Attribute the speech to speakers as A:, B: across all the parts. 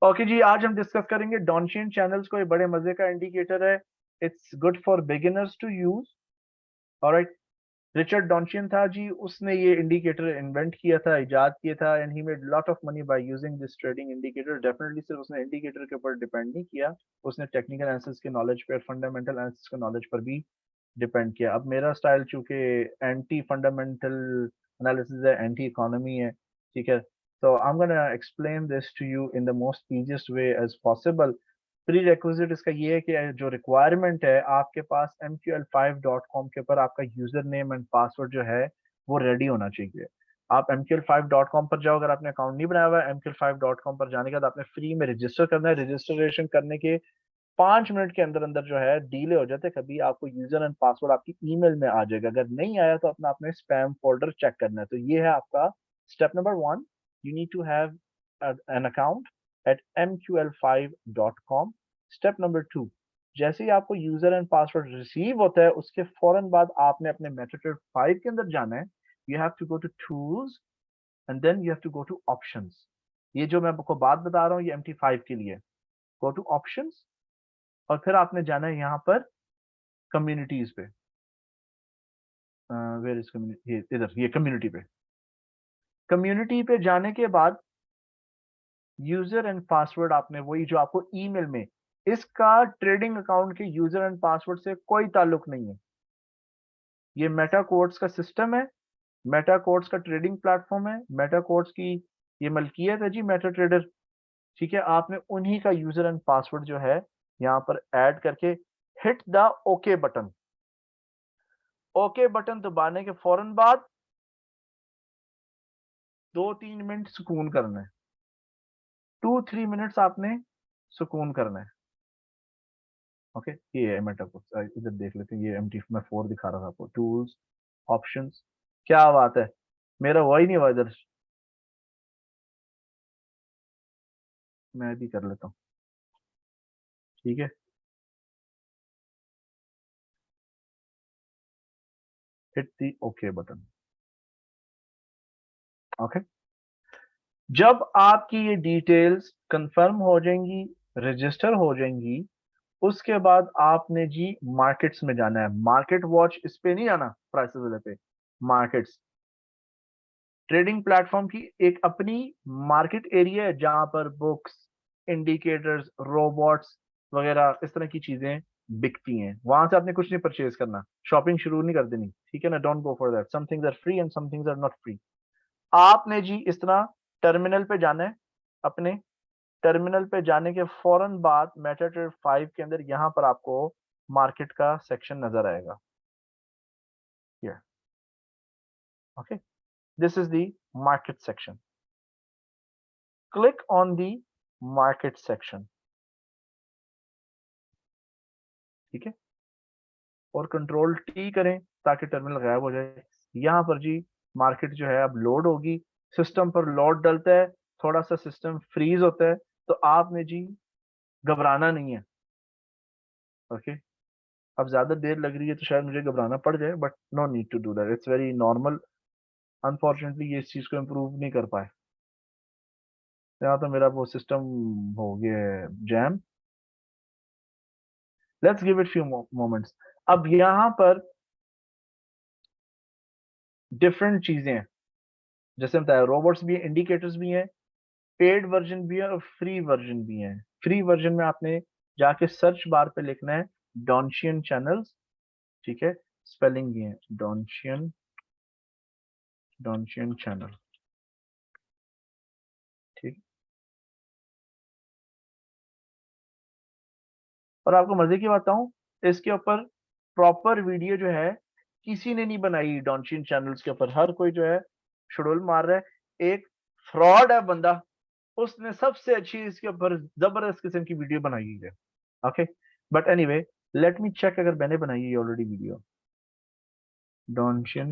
A: Okay जी, आज हम discuss करेंगे डॉनशियन चैनल्स को। ये बड़े मजे का इंडिकेटर है। It's good for beginners to use. All right. Richard Donchian था जी, उसने ये इंडिकेटर इन्वेंट किया था, इजाद किया था, and he made lot of money by using this trading indicator. Definitely सिर्फ उसने इंडिकेटर के ऊपर डिपेंड नहीं किया, उसने टेक्निकल एनालिसिस के नॉलेज पे, फंडामेंटल एनालिसिस के नॉलेज पर भी डिपेंड किया। अब मेरा स्टाइल चूंकि एंटी फंडामेंटल एनालिसिस है, एंटी इकोनॉमी है, ठीक है, तो I am gonna explain this to you in the most easiest way as possible. Prerequisite इसका ये है कि जो रिक्वायरमेंट है आपके पास mql5.com के ऊपर आपका यूजर नेम एंड पासवर्ड जो है वो रेडी होना चाहिए। आप mql5.com पर जाओ, अगर आपने अकाउंट नहीं बनाया हुआ है, mql5.com पर जाने के बाद आपने फ्री में रजिस्टर करना है। रजिस्ट्रेशन करने के 5 मिनट के अंदर अंदर जो है डीले हो जाते, कभी आपको यूजर एंड पासवर्ड आपकी ईमेल में आ जाएगा। अगर नहीं आया तो अपना आपने स्पैम फोल्डर चेक करना है। तो ये है आपका step number 1। You need to have an account at mql5.com। Step number 2, जैसे ही आपको यूजर एंड पासवर्ड रिसीव होता है उसके फौरन बाद आपने अपने मेटाट्रेड 5 के अंदर जाना है। You have to go to tools and then you have to go to options. ये जो मैं आपको बात बता रहा हूँ ये MT5 के लिए। गो टू ऑप्शंस और फिर आपने जाना है यहाँ पर कम्युनिटीज पे। वेयर इज कम्युनिटी, इधर, ये कम्युनिटी पे। कम्युनिटी पे जाने के बाद यूजर एंड पासवर्ड आपने वही जो आपको ईमेल में, इसका ट्रेडिंग अकाउंट के यूजर एंड पासवर्ड से कोई ताल्लुक नहीं है। ये मेटा कोड्स का सिस्टम है, मेटा कोड्स का ट्रेडिंग प्लेटफॉर्म है, मेटा कोड्स की ये मलकियत है जी, मेटा ट्रेडर। ठीक है, आपने उन्हीं का यूजर एंड पासवर्ड जो है यहाँ पर ऐड करके hit the okay button. Okay button दबाने के फौरन बाद 2-3 मिनट सुकून करना है। 2-3 मिनट्स आपने सुकून करना है। ओके, ये है मेटा कोड। इधर देख लेते हैं, ये MT4 दिखा रहा था आपको। टूल्स, ऑप्शंस, क्या बात है, मेरा वही नहीं हुआ इधर। मैं भी कर लेता हूँ, ठीक है। हिट दी ओके बटन। ओके, जब आपकी ये डिटेल्स कंफर्म हो जाएंगी, रजिस्टर हो जाएंगी, उसके बाद आपने जी मार्केट्स में जाना है। मार्केट वॉच इस पे नहीं जाना, प्राइसेस वाले पे, मार्केट्स। ट्रेडिंग प्लेटफॉर्म की एक अपनी मार्केट एरिया है जहां पर बुक्स, इंडिकेटर्स, रोबोट्स वगैरह इस तरह की चीजें बिकती हैं। वहां से आपने कुछ नहीं परचेज करना, शॉपिंग शुरू नहीं कर देनी, ठीक है ना। Don't go for that, some things are free and some things are not free. आपने जी इस तरह टर्मिनल पे जाना है। अपने टर्मिनल पे जाने के फौरन बाद मेटाट्रेड 5 के अंदर यहां पर आपको मार्केट का सेक्शन नजर आएगा। Okay, this is the market section. Click on the market section, ठीक है, और कंट्रोल टी करें ताकि टर्मिनल गायब हो जाए। यहाँ पर जी मार्केट जो है अब लोड होगी। सिस्टम पर लोड डलता है, थोड़ा सा सिस्टम फ्रीज होता है, तो आपने जी घबराना नहीं है। ओके, अब ज्यादा देर लग रही है तो शायद मुझे घबराना पड़ जाए, but no need to do that, it's very normal. Unfortunately ये इस चीज को इम्प्रूव नहीं कर पाए। यहाँ तो मेरा वो सिस्टम हो गया है jam. Let's give it few moments. अब यहाँ पर डिफरेंट चीजें हैं, जैसे बताया, रोबोट्स भी हैं, इंडिकेटर्स भी हैं, पेड वर्जन भी है और फ्री वर्जन भी है। फ्री वर्जन में आपने जाके सर्च बार पे लिखना है डॉनशियन चैनल्स, ठीक है, स्पेलिंग भी है डॉनशियन, डॉनशियन चैनल, ठीक। और आपको मजे की बात बताऊं, इसके ऊपर प्रॉपर वीडियो जो है किसी ने नहीं बनाई। डॉनशियन चैनल्स के ऊपर हर कोई जो है शुडुल मार रहा है, एक फ्रॉड है बंदा, उसने सबसे अच्छी इसके ऊपर जबरदस्त किस्म की वीडियो बनाई है। Okay, but anyway, let me check अगर मैंने बनाई है ऑलरेडी वीडियो डॉनशियन।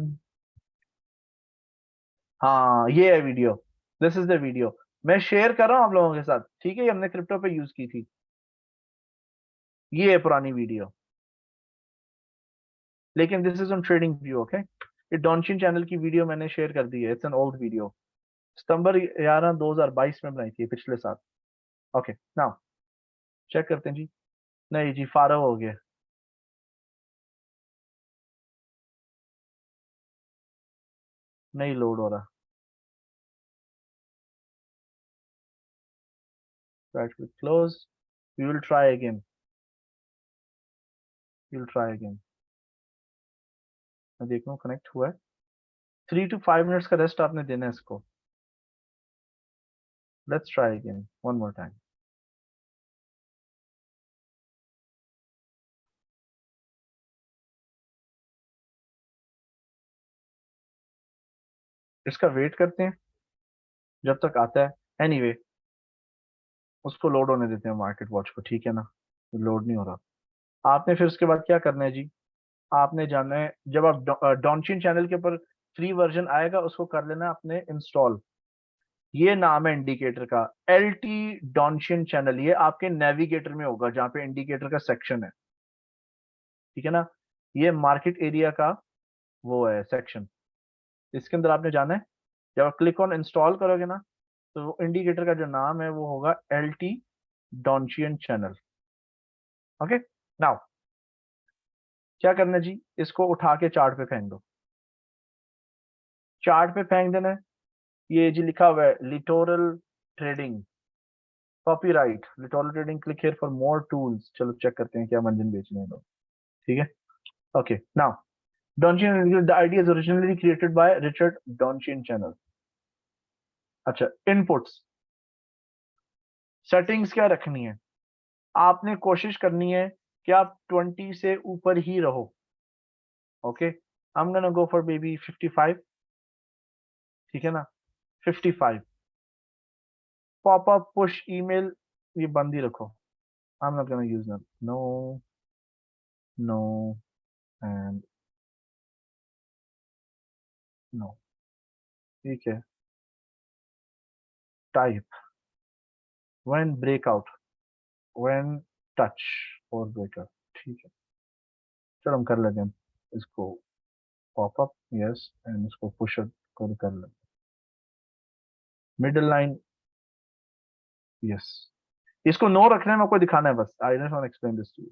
A: हाँ, ये है video, this is the video मैं शेयर कर रहा हूँ आप लोगों के साथ, ठीक है। ये हमने क्रिप्टो पे यूज की थी, ये है पुरानी वीडियो, लेकिन this is on trading view. Okay, ये डॉनशियन चैनल की वीडियो मैंने शेयर कर दी है, इट्स एन ओल्ड वीडियो। सितंबर 11 2022 में बनाई थी, पिछले साल। ओके नाउ चेक करते हैं जी। नहीं जी, फारग हो गया, नहीं लोड हो रहा। Right click close, we will try again, we will try again. मैं देख रहा हूँ कनेक्ट हुआ है। 3 to 5 मिनट्स का रेस्ट आपने देना है इसको। Let's try again one more time. इसका वेट करते हैं जब तक आता है। एनीवे उसको लोड होने देते हैं मार्केट वॉच को, ठीक है ना। लोड नहीं हो रहा। आपने फिर उसके बाद क्या करना है जी, आपने जाना है जब आप डॉनचिन चैनल के ऊपर फ्री वर्जन आएगा उसको कर लेना आपने इंस्टॉल। ये नाम है इंडिकेटर का, एल टी डॉनचिन चैनल। ये आपके नेविगेटर में होगा जहाँ पे इंडिकेटर का सेक्शन है, ठीक है ना। ये मार्केट एरिया का वो है सेक्शन, इसके अंदर आपने जाना है। जब आप क्लिक ऑन इंस्टॉल करोगे ना तो वो इंडिकेटर का जो नाम है वो होगा L T Donchian channel. Okay now क्या करना है जी, इसको उठा के चार्ट पे फेंक दो। चार्ट पे फेंक देना है। ये जी लिखा हुआ है literal trading, copyright literal trading, click here for more tools. चलो चेक करते हैं क्या मंजन बेचने हैं लोग, ठीक है। Okay now Donchian, the idea is originally created by Richard Donchian channel. अच्छा इनपुट्स, सेटिंग्स क्या रखनी है, आपने कोशिश करनी है कि आप 20 से ऊपर ही रहो। Okay I am gonna go for baby 55, ठीक है ना। 55 पॉपअप पुश ईमेल ये बंद ही रखो। I am not gonna use them, no no and no, ठीक है। Type when breakout, when touch और ब्रेकआउट, ठीक है। चलो हम कर लेते हैं इसको पॉपअप, यस एंड इसको पुश कर लेते हैं। Middle line, yes. इसको नो रखने में आपको दिखाना है बस, I just want explain this to you.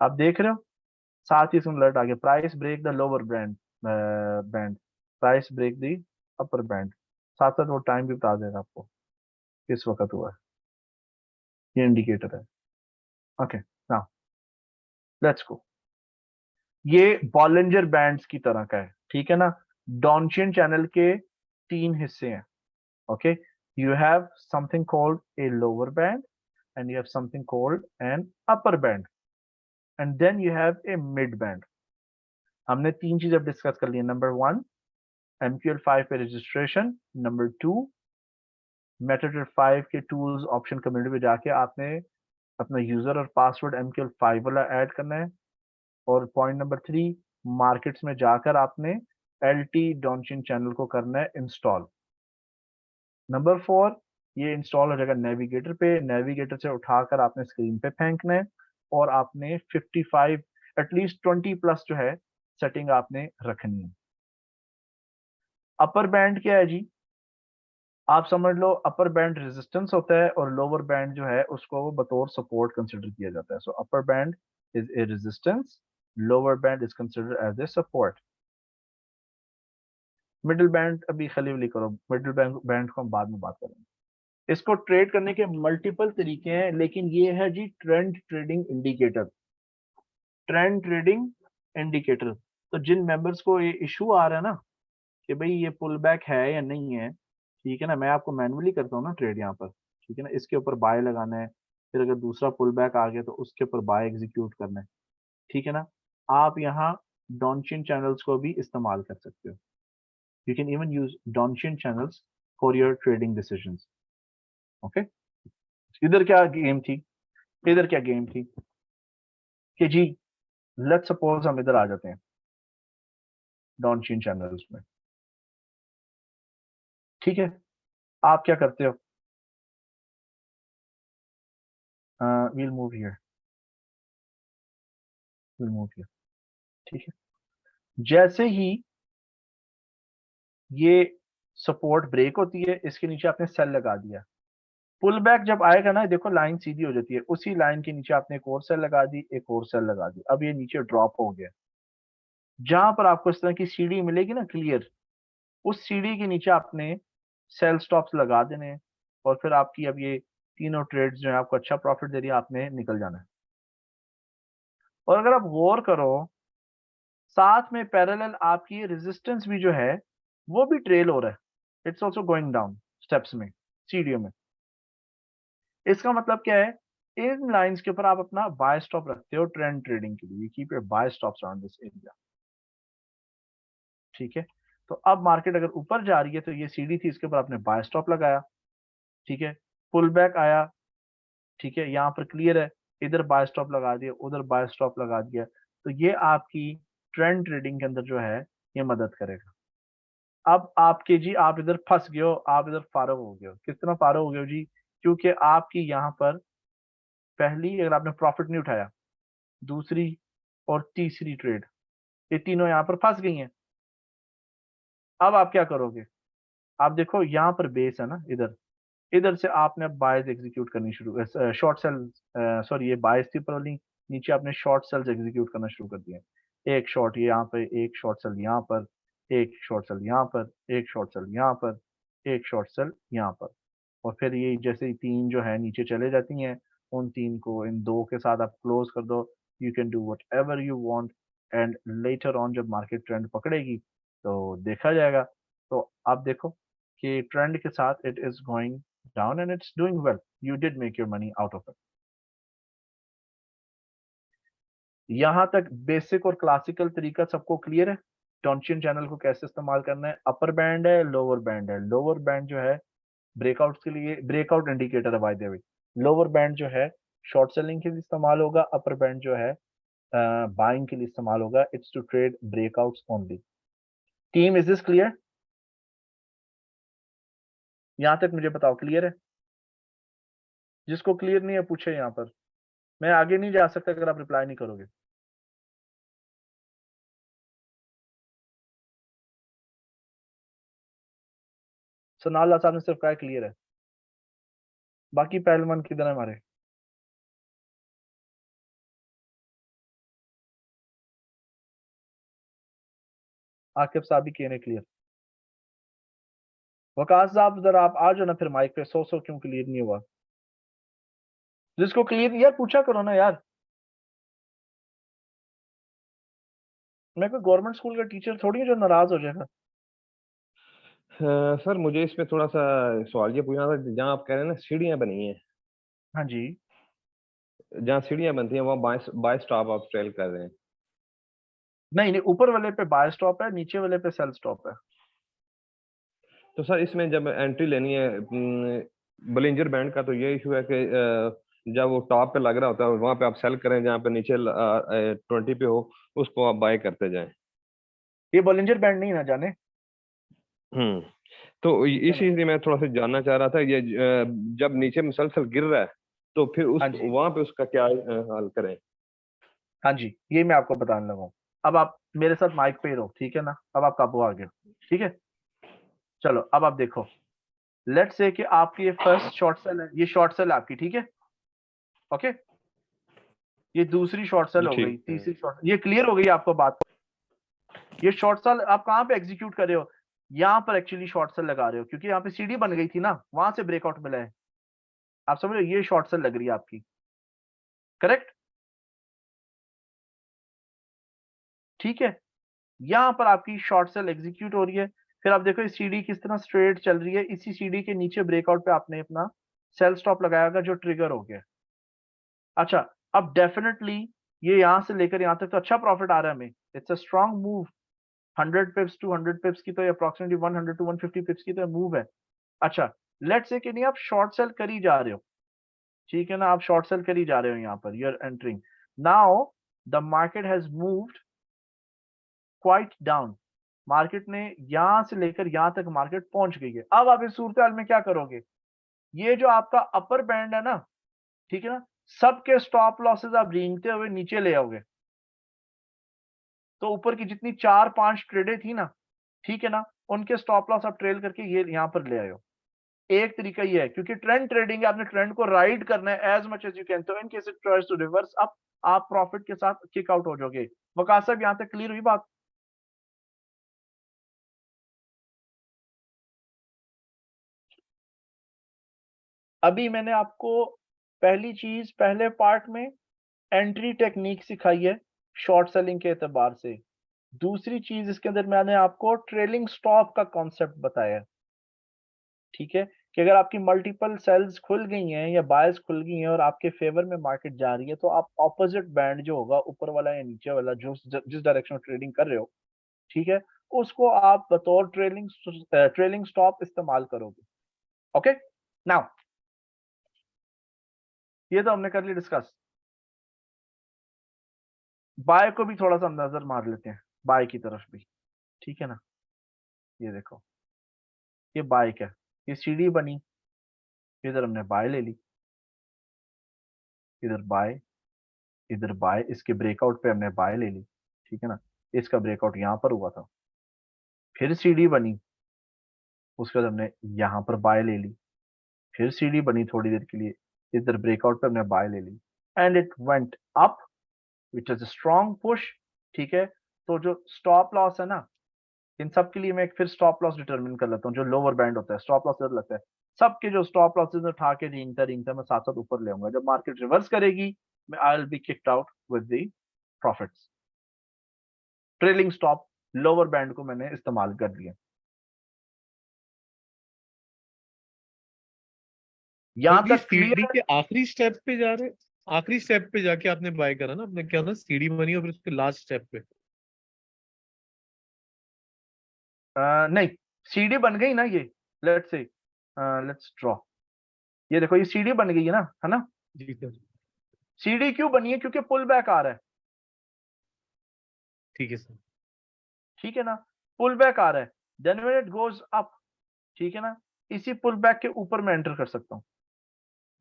A: आप देख रहे हो साथ ही इसमें अलर्ट आ गया, price break the lower band, band, price break the upper band. साथ साथ वो टाइम भी बता देगा आपको किस वक्त हुआ है। ये इंडिकेटर है। Okay now let's go. ये बॉलिंजर बैंड्स की तरह का है, ठीक है ना। डॉनचियन चैनल के 3 हिस्से हैं। Okay you have something called a lower band and you have something called an upper band and then you have a mid band. हमने 3 चीजें डिस्कस कर ली। नंबर 1 MQL5 पे रजिस्ट्रेशन, नंबर 2 MetaTrader 5 के टूल्स ऑप्शन कम्युनिटी पे जाके आपने अपना user और पासवर्ड MQL5 वाला ऐड करना है। और पॉइंट नंबर 3 मार्केट्स में जाकर आपने LT डॉनचिन चैनल को करना है इंस्टॉल। नंबर 4 ये इंस्टॉल हो जाएगा नेविगेटर पे, नेविगेटर से उठाकर आपने स्क्रीन पे फेंकना है और आपने 55 एटलीस्ट 20 प्लस जो है सेटिंग आपने रखनी है। अपर बैंड क्या है जी, आप समझ लो अपर बैंड रेजिस्टेंस होता है और लोअर बैंड जो है उसको बतौर सपोर्ट कंसिडर किया जाता है। So upper band is a resistance, lower band is considered as a support. Middle band अभी खली वली करो, मिडिल बैंड बैंड को हम बाद में बात करेंगे। इसको ट्रेड करने के मल्टीपल तरीके हैं लेकिन ये है जी trend trading indicator, trend trading indicator. तो जिन मेंबर्स को ये इशू आ रहा है ना कि भाई ये पुल बैक है या नहीं है, ठीक है ना, मैं आपको मैनुअली करता हूँ ना ट्रेड यहाँ पर, ठीक है ना। इसके ऊपर बाय लगाना है, फिर अगर दूसरा पुल बैक आ गया तो उसके ऊपर बाय एग्जीक्यूट करना है, ठीक है ना। आप यहाँ डॉनचिन चैनल्स को भी इस्तेमाल कर सकते हो। You can even use Donchian channels for your trading decisions. Okay इधर क्या गेम थी, इधर क्या गेम थी कि जी लेट्स सपोज हम इधर आ जाते हैं डॉनचिन चैनल्स में, ठीक है। आप क्या करते हो, we'll move here, we'll move here, ठीक है। जैसे ही ये सपोर्ट ब्रेक होती है इसके नीचे आपने सेल लगा दिया, पुल बैक जब आएगा ना, देखो लाइन सीधी हो जाती है, उसी लाइन के नीचे आपने एक और सेल लगा दी, एक और सेल लगा दी, अब ये नीचे ड्रॉप हो गया। जहां पर आपको इस तरह की सीढ़ी मिलेगी ना क्लियर, उस सीढ़ी के नीचे आपने सेल स्टॉप्स लगा देने हैं, और फिर आपकी अब ये तीनों ट्रेड्स जो है आपको अच्छा प्रॉफिट दे रही है, आपने निकल जाना है। और अगर आप गौर करो, साथ में पैरेलल आपकी रेजिस्टेंस भी जो है वो भी ट्रेल हो रहा है, it's also going down steps में, सीढ़ियों में। इसका मतलब क्या है, इन लाइंस के ऊपर आप अपना बाय स्टॉप रखते हो ट्रेंड ट्रेडिंग के लिए, keep your buy stops around this area, ठीक है। तो अब मार्केट अगर ऊपर जा रही है तो ये सीढ़ी थी, इसके ऊपर आपने बाय स्टॉप लगाया, ठीक है। पुल बैक आया, ठीक है, यहाँ पर क्लियर है, इधर बाय स्टॉप लगा दिया, उधर बाय स्टॉप लगा दिया, तो ये आपकी ट्रेंड ट्रेडिंग के अंदर जो है ये मदद करेगा। अब आपके जी आप इधर फंस गए हो, आप इधर फारग हो गए हो, किस तरह फारग हो गए हो जी, क्योंकि आपकी यहाँ पर पहली अगर आपने प्रॉफिट नहीं उठाया, दूसरी और तीसरी ट्रेड, ये तीनों यहाँ पर फंस गई हैं। अब आप क्या करोगे, आप देखो यहाँ पर बेस है ना, इधर इधर से आपने अब बायज एग्जीक्यूट करनी शुरू, शॉर्ट सेल, सॉरी ये बायज थी ऊपर वाली, नीचे आपने शॉर्ट सेल्स एग्जीक्यूट करना शुरू कर दिए। एक शॉर्ट ये यहाँ पे, एक शॉर्ट सेल यहाँ पर, एक शॉर्ट सेल यहाँ पर, एक शॉर्ट सेल यहाँ पर, एक शॉर्ट सेल यहाँ पर, और फिर ये जैसे ही तीन जो है नीचे चले जाती हैं, उन तीन को इन दो के साथ आप क्लोज कर दो। You can do what ever you want, and later on जब मार्केट ट्रेंड पकड़ेगी तो देखा जाएगा। तो आप देखो कि ट्रेंड के साथ it is going down and it's doing well, you did make your money out of it. यहाँ तक बेसिक और क्लासिकल तरीका सबको क्लियर है, डॉन्चियन चैनल को कैसे इस्तेमाल करना है। अपर बैंड है, लोअर बैंड है, लोअर बैंड जो है ब्रेकआउट के लिए, ब्रेकआउट इंडिकेटर है by the way. Lower band जो है शॉर्ट सेलिंग के लिए इस्तेमाल होगा, अपर बैंड जो है बाइंग के लिए इस्तेमाल होगा। It's to trade breakouts only. Team, is this clear? यहां तक मुझे बताओ क्लियर है? जिसको क्लियर नहीं है पूछे यहाँ पर, मैं आगे नहीं जा सकता अगर आप रिप्लाई नहीं करोगे। सनाल्ला साहब ने सिर्फ कहा क्लियर है, बाकी पहलवान किधर है हमारे? आकिब साहब भी किए ने क्लियर। वकास साहब जरा आप आ जाओ ना फिर माइक पे, सो क्यों क्लियर नहीं हुआ? जिसको क्लियर यार पूछा करो ना यार, मैं कोई गवर्नमेंट स्कूल का टीचर थोड़ी हूँ जो नाराज हो जाएगा।
B: सर मुझे इसमें थोड़ा सा सवाल ये पूछना था, जहाँ आप कह रहे हैं ना सीढ़ियाँ बनी हैं,
A: हाँ जी।
B: जहाँ सीढ़ियाँ बनती हैं वहाँ बाय बाय स्टॉप आप ट्रेल कर रहे हैं।
A: नहीं नहीं, ऊपर वाले पे बाय स्टॉप है, नीचे वाले पे सेल स्टॉप है।
B: तो सर इसमें जब एंट्री लेनी है बलिंजर बैंड का, तो ये इशू है कि जब वो टॉप पे लग रहा होता है वहां पे आप सेल करें, जहाँ पे नीचे 20 पे हो उसको आप बाय करते जाएं।
A: ये बॉलिंजर बैंड नहीं ना जाने,
B: हम्म। तो
A: ठीक है ना।
B: इसी लिए मैं थोड़ा सा जानना चाह रहा था, ये जब नीचे मुसलसल गिर रहा है तो फिर उस
A: हाँ जी।
B: वहां पे उसका क्या हल करें।
A: हाँ जी, ये मैं आपको बताने लगा हूँ। अब आप मेरे साथ माइक पे ही रहो, ठीक है ना, अब आप काबू आ गए, ठीक है। चलो अब आप देखो, लेट्स से कि आपकी ये फर्स्ट शॉर्ट सेल है, ये शॉर्ट सेल आपकी, ठीक है, ओके। ये दूसरी शॉर्ट सेल
B: जी
A: हो गई,
B: ठीक है।
A: तीसरी शॉर्ट, ये क्लियर हो गई आपको बात? ये शॉर्ट सेल आप कहाँ पे एग्जीक्यूट कर रहे हो? यहाँ पर एक्चुअली शॉर्ट सेल लगा रहे हो, क्योंकि यहाँ पे सीढ़ी बन गई थी ना, वहां से ब्रेकआउट मिला है। आप समझ रहे हो, ये शॉर्ट सेल लग रही है आपकी, करेक्ट, ठीक है। यहाँ पर आपकी शॉर्ट सेल एग्जीक्यूट हो रही है, फिर आप देखो इस सीढ़ी किस तरह स्ट्रेट चल रही है, इसी सीढ़ी के नीचे ब्रेकआउट पे आपने अपना सेल स्टॉप लगाया होगा जो ट्रिगर हो गया। अच्छा, अब डेफिनेटली ये यहाँ से लेकर यहाँ तक तो अच्छा प्रॉफिट आ रहा है हमें, इट्स अ स्ट्रॉन्ग मूव। 100 पिप्स 200 पिप्स की तो अप्रोक्सीमेटली 100 to 150 पिप्स की तो मूव है। अच्छा, लेट्स से कि नहीं आप शॉर्ट सेल कर ही जा रहे हो, ठीक है ना, आप शॉर्ट सेल कर ही जा रहे हो, यहाँ पर you are entering now, the market has moved quite down. Market ने यहां से लेकर यहां तक मार्केट पहुंच गई है। अब आप इस सूरत हाल में क्या करोगे, ये जो आपका अपर बैंड है ना, ठीक है ना, सबके स्टॉप लॉसेस आप रेंगते हुए नीचे ले आओगे। तो ऊपर की जितनी 4-5 ट्रेडें थी ना, ठीक है ना, उनके स्टॉप लॉस आप ट्रेल करके ये यहां पर ले आए हो। एक तरीका ये है, क्योंकि ट्रेंड ट्रेडिंग है, आपने ट्रेंड को राइड करना है as much as you can, तो in case it tries to reverse up, आप प्रॉफिट के साथ किक आउट हो जाओगे। वकास साहब यहां तक क्लियर हुई बात? अभी मैंने आपको पहली चीज पहले पार्ट में एंट्री टेक्निक सिखाई है शॉर्ट सेलिंग के एतबार से। दूसरी चीज इसके अंदर मैंने आपको ट्रेलिंग स्टॉप का कॉन्सेप्ट बताया है, ठीक है, कि अगर आपकी मल्टीपल सेल्स खुल गई हैं या बायर्स खुल गई हैं और आपके फेवर में मार्केट जा रही है, तो आप ऑपोजिट बैंड जो होगा ऊपर वाला या नीचे वाला, जो जिस डायरेक्शन में ट्रेडिंग कर रहे हो, ठीक है, उसको आप बतौर ट्रेलिंग स्टॉप इस्तेमाल करोगे। ओके, नाउ ये तो हमने कर लिया डिस्कस। बाय को भी थोड़ा सा नजर मार लेते हैं, बाय की तरफ भी, ठीक है ना। ये देखो, ये बाय क्या, ये सीढ़ी बनी, इधर हमने बाय ले ली, इधर बाय, इधर बाय, इसके ब्रेकआउट पे हमने बाय ले ली, ठीक है ना। इसका ब्रेकआउट यहां पर हुआ था, फिर सीढ़ी बनी, उसके बाद हमने यहां पर बाय ले ली, फिर सीढ़ी बनी थोड़ी देर के लिए, इधर ब्रेकआउट पे हमने बाय ले ली, and it went up which is a strong push, ठीक है। तो जो स्टॉप लॉस है ना, इन सब के लिए मैं एक फिर स्टॉप लॉस डिटरमिन कर लेता हूँ, जो लोअर बैंड होता है स्टॉप लॉस इधर लगता है, सबके जो स्टॉप लॉसेस उठा के रेंगता रेंगता मैं साथ साथ ऊपर ले आऊंगा। जब मार्केट रिवर्स करेगी, मैं I will be kicked out with the profits. Trailing stop lower band को मैंने इस्तेमाल कर लिया। यहां
C: क्योंकि
A: तक
C: सीढ़ी
A: क्लियर
C: के आखिरी स्टेप पे जा रहे, आखिरी स्टेप पे जाके आपने बाय करा ना, आपने क्या था, सीढ़ी बनी और फिर उसके लास्ट स्टेप पे।
A: है? नहीं, सीढ़ी बन गई ना ये, लेट्स से लेट्स ड्रॉ, ये देखो ये सीढ़ी बन गई है ना।
C: जी सर।
A: सीढ़ी क्यों बनी है? क्योंकि पुल बैक आ रहा है,
C: ठीक है सर।
A: ठीक है ना, पुल बैक आ रहा है, then when it goes up, ठीक है ना, इसी पुल बैक के ऊपर मैं एंटर कर सकता हूँ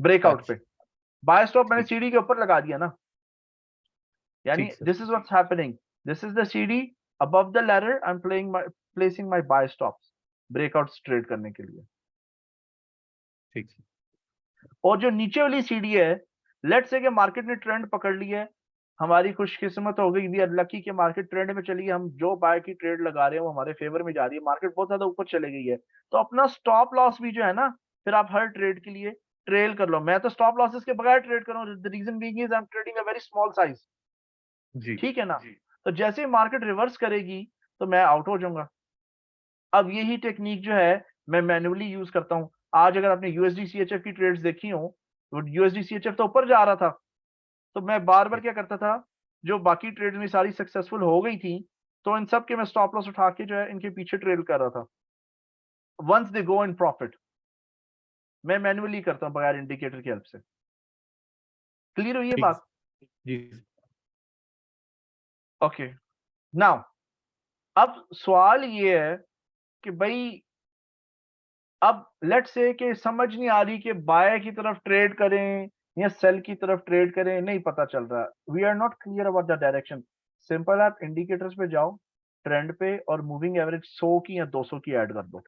A: ब्रेकआउट पे।
C: अच्छा।
A: बाय स्टॉप मैंने
C: ठीक।
A: सीढ़ी के ऊपर लगा दिया ना, यानी
C: ठीक sir.
A: This is what's happening, this is the सीढ़ी, above the ladder I am placing my buy stops breakouts trade करने के लिए।
C: ठीक सर।
A: और जो नीचे वाली सीढ़ी है, लेट्स से कि मार्केट ने ट्रेंड पकड़ ली है, हमारी खुशकिस्मत हो गई, वी आर लकी कि मार्केट ट्रेंड में चली है, हम जो बाय की ट्रेड लगा रहे हैं वो हमारे फेवर में जा रही है, मार्केट बहुत ज्यादा ऊपर चले गई है, तो अपना स्टॉप लॉस भी जो है ना, फिर आप हर ट्रेड के लिए ट्रेल कर लो। मैं तो स्टॉप लॉसेस के बगैर ट्रेड कर रहा हूँ, the reason being is I am trading a very small size,
C: जी।
A: ठीक है ना। तो जैसे ही मार्केट रिवर्स करेगी तो मैं आउट हो जाऊंगा। अब यही टेक्निक जो है मैं मैन्युअली यूज करता हूँ। आज अगर आपने यूएसडी सीएचएफ की ट्रेड्स देखी हो, तो यूएसडी सीएचएफ तो ऊपर जा रहा था, तो मैं बार बार क्या करता था, जो बाकी ट्रेड में सारी सक्सेसफुल हो गई थी, तो इन सब के मैं स्टॉप लॉस उठा के जो है इनके पीछे ट्रेल कर रहा था। Once they go in profit, मैं मैन्युअली करता हूं बगैर इंडिकेटर की हेल्प से। क्लियर हुई ये
C: ठीक
A: बात?
C: है जी।
A: ओके, नाउ अब सवाल ये है कि भाई, अब लेट से कि समझ नहीं आ रही कि बाय की तरफ ट्रेड करें या सेल की तरफ ट्रेड करें, नहीं पता चल रहा, we are not clear about the direction. Simple, आप इंडिकेटर्स पे जाओ, ट्रेंड पे, और मूविंग एवरेज 100 की या 200 की ऐड कर दो,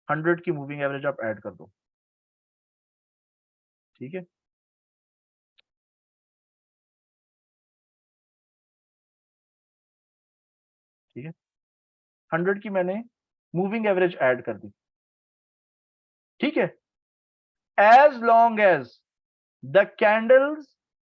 A: 100 की मूविंग एवरेज आप ऐड कर दो, ठीक है। ठीक है, 100 की मैंने मूविंग एवरेज ऐड कर दी, ठीक है। As long as the candles